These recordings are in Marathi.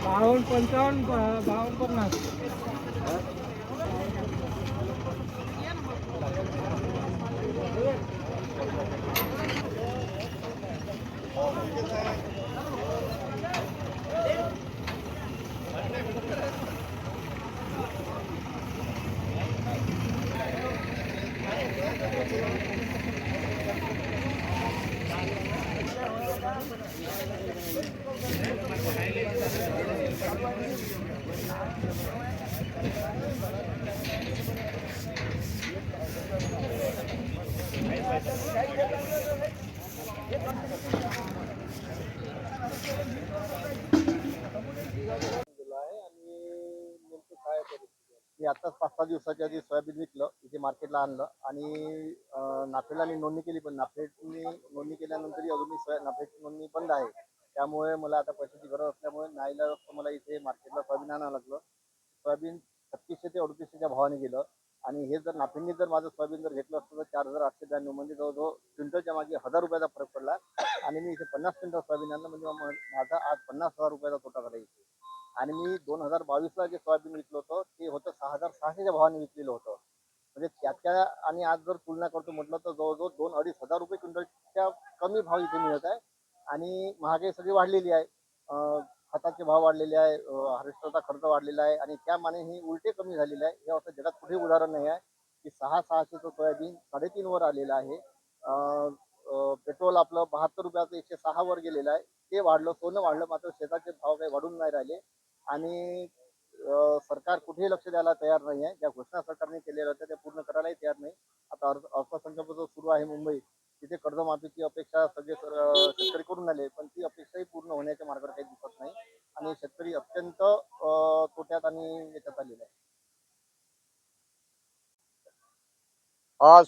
बावन 55 52 50 मी आताच 5-6 दिवसाच्या आधी सोयाबीन विकलं, इथे मार्केटला आणलं आणि नाफेडला मी नोंदणी केली, पण नाफेडनी नोंदणी केल्यानंतरही अजूनही नाफेडची नोंदणी बंद आहे. त्यामुळे मला आता पैशाची गरज असल्यामुळे नाईलाजास्तव मला इथे मार्केटला सोयाबीन आणावं लागलं. सोयाबीन 3600 ते 3800च्या भावाने गेलं आणि हे जर नाफेडनी जर माझं सोयाबीन जर घेतलं असतं तर 4892 म्हणजे जवळजवळ क्विंटलच्या मागे 1000 रुपयाचा फरक पडला आणि मी इथे 50 क्विंटल सोयाबीन आणलं म्हणजे माझा आज 50,000 रुपयाचा तोटा झाला इथे. आणि मी 2022ला जे सोयाबीन विकलं होतं ते होतं 6600च्या भावाने विकलेलं होतं. म्हणजे त्याच्या आणि आज जर तुलना करतो म्हटलं तर जवळजवळ 2-2.5 हजार रुपये क्विंटलच्या कमी भाव इथे मिळत आहे. आणि महागाई सगळी वाढलेली आहे, खताचे भाव वाढलेले आहे, हार्वेस्टरचा खर्च वाढलेला आहे आणि त्या माने ही उलटे कमी झालेले आहे. हे असं जगात कुठे उदाहरण नाही आहे की 6,600चं सोयाबीन 3.5 वर आलेलं आहे. पेट्रोल आपलं 72 रुपयाचं 106 वर गेलेलं आहे. ते वाढलं, सोनं वाढलं, मात्र शेताचे भाव काही वाढून नाही राहिले आणि सरकार कुठेही लक्ष द्यायला तयार नाही आहे. ज्या घोषणा सरकारने केलेल्या होत्या त्या पूर्ण करायलाही तयार नाही. आता अर्थसंकल्प जो सुरू आहे मुंबईत, तिथे कर्जमाफीची अपेक्षा सगळे शेतकरी करून आले, पण ती अपेक्षाही पूर्ण होण्याच्या मार्गावर काही दिसत नाही आणि शेतकरी अत्यंत तोट्यात आणि याच्यात आलेला आहे.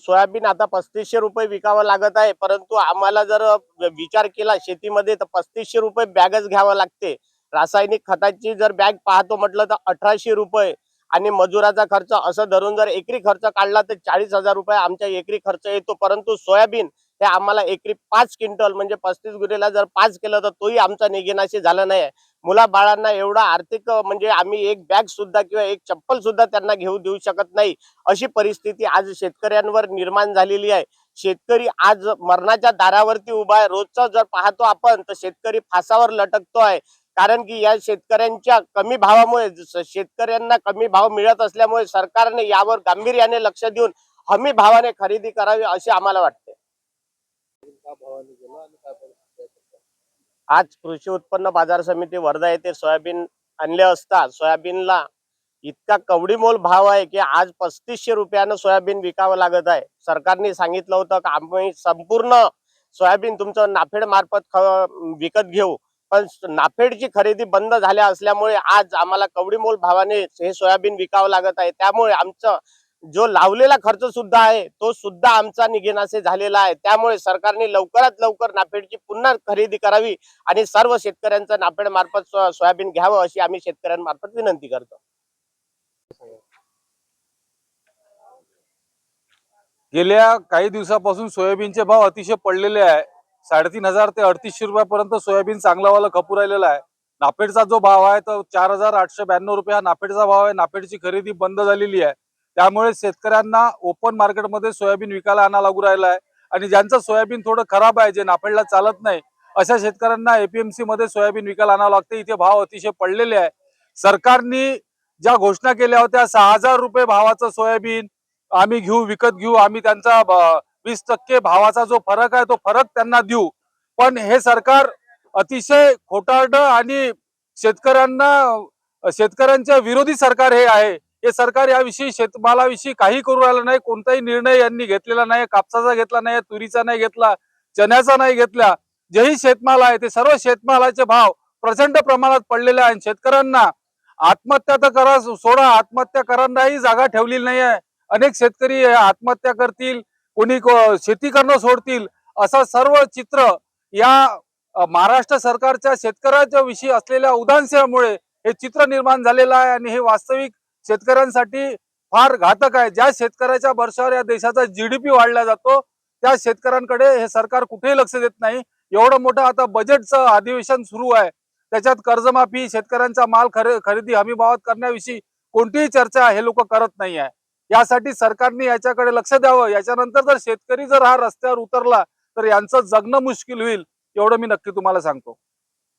सोयाबीन आता 3500 रुपये विकावं लागत आहे, परंतु आम्हाला जर विचार केला शेतीमध्ये तर 3500 रुपये बॅगच घ्यावं लागते. रासायनिक खताची जर बॅग पाहतो म्हटलं तर 1800 रुपये आणि मजुराचा खर्च असं धरून जर एकरी खर्च काढला तर 40,000 रुपये आमच्या एकरी खर्च येतो. परंतु सोयाबीन हे आम्हाला एकरी 5 क्विंटल म्हणजे 35 गुरेला जर 5 केलं तर तोही आमचा निघेनाशी झाला नाही. मुला बाळांना एवढा आर्थिक म्हणजे आम्ही एक बॅग सुद्धा किंवा एक चप्पल सुद्धा त्यांना घेऊ देऊ शकत नाही, अशी परिस्थिती आज शेतकऱ्यांवर निर्माण झालेली आहे. शेतकरी आज मरणाच्या दारावरती उभा आहे. रोजचं जर पाहतो आपण तर शेतकरी फासावर लटकतो आहे. कारण की या शेतकऱ्यांच्या कमी भावामुळे शेतकऱ्यांना कमी भाव मिळत असल्यामुळे सरकारने यावर गांभीर्याने लक्ष देऊन हमी भावाने खरेदी करावी असे आम्हाला वाटते. आज कृषी उत्पन्न बाजार समिती वर्धा येथे सोयाबीन आणले असता सोयाबीनला इतका कवडीमोल भाव आहे की आज 3500 रुपयानं सोयाबीन विकावं लागत आहे. सरकारने सांगितलं होतं की आम्ही संपूर्ण सोयाबीन तुमचं नाफेड मार्फत विकत घेऊ, पण नाफेडची खरेदी बंद झाल्या असल्यामुळे आज आम्हाला कवडीमोल भावाने हे सोयाबीन विकावं लागत आहे. त्यामुळे आमचं जो लावलेला खर्च सुद्धा आहे तो सुद्धा आमचा निघेनासे झालेला आहे. त्यामुळे सरकारने लवकरात लवकर नाफेडची पुन्हा खरेदी करावी आणि सर्व शेतकऱ्यांचं नाफेड मार्फत सोयाबीन घ्यावं अशी आम्ही शेतकऱ्यांमार्फत विनंती करतो. गेल्या काही दिवसापासून सोयाबीनचे भाव अतिशय पडलेले आहे. 3,500 ते 3,800 रुपयापर्यंत सोयाबीन चांगलावाला खपू राहिलेला आहे. नाफेडचा जो भाव आहे तो 4,892 रुपये हा नाफेडचा भाव आहे. नाफेडची खरेदी बंद झालेली आहे. त्यामुळे शेतकऱ्यांना ओपन मार्केटमध्ये सोयाबीन विकायला आणा लागू राहिला आहे आणि ज्यांचं सोयाबीन थोडं खराब आहे, जे नाफेडला चालत नाही, अशा शेतकऱ्यांना एपीएमसी मध्ये सोयाबीन विकायला आणावं लागते. इथे भाव अतिशय पडलेले आहे. सरकारने ज्या घोषणा केल्या होत्या 6,000 रुपये भावाचं सोयाबीन आम्ही विकत घेऊ, आम्ही त्यांचा 20% भावाचा जो फरक आहे तो फरक त्यांना देऊ, पण हे सरकार अतिशय खोटारडं आणि शेतकऱ्यांच्या विरोधी सरकार हे आहे. हे सरकार याविषयी शेतमालाविषयी काही करू राहिलं नाही. कोणताही निर्णय यांनी घेतलेला नाही. कापसाचा घेतला नाही, तुरीचा नाही घेतला, चण्याचा नाही घेतला. जेही शेतमाल आहे ते सर्व शेतमालाचे भाव प्रचंड प्रमाणात पडलेले आहेत. शेतकऱ्यांना आत्महत्या तर करा सोडा, आत्महत्या करांनाही जागा ठेवलेली नाही आहे. अनेक शेतकरी आत्महत्या करतील, कोणी शेती करणं सोडतील, असं सर्व चित्र या महाराष्ट्र सरकारच्या शेतकऱ्याच्या विषयी असलेल्या उदासीनतेमुळे हे चित्र निर्माण झालेलं आहे. आणि हे वास्तविक शेतकऱ्यांसाठी फार घातक आहे. ज्या शेतकऱ्याच्या भरवशावर या देशाचा GDP वाढला जातो त्या शेतकऱ्यांकडे हे सरकार कुठेही लक्ष देत नाही. एवढं मोठं आता बजेटचं अधिवेशन सुरू आहे, त्याच्यात कर्जमाफी, शेतकऱ्यांचा माल खरेदी हमी भावात करण्याविषयी कोणतीही चर्चा हे लोक करत नाही आहे. यासाठी सरकारने याच्याकडे लक्ष द्यावं. याच्यानंतर जर शेतकरी जर हा रस्त्यावर उतरला तर यांचं जगणं मुश्किल होईल, एवढं मी नक्की तुम्हाला सांगतो.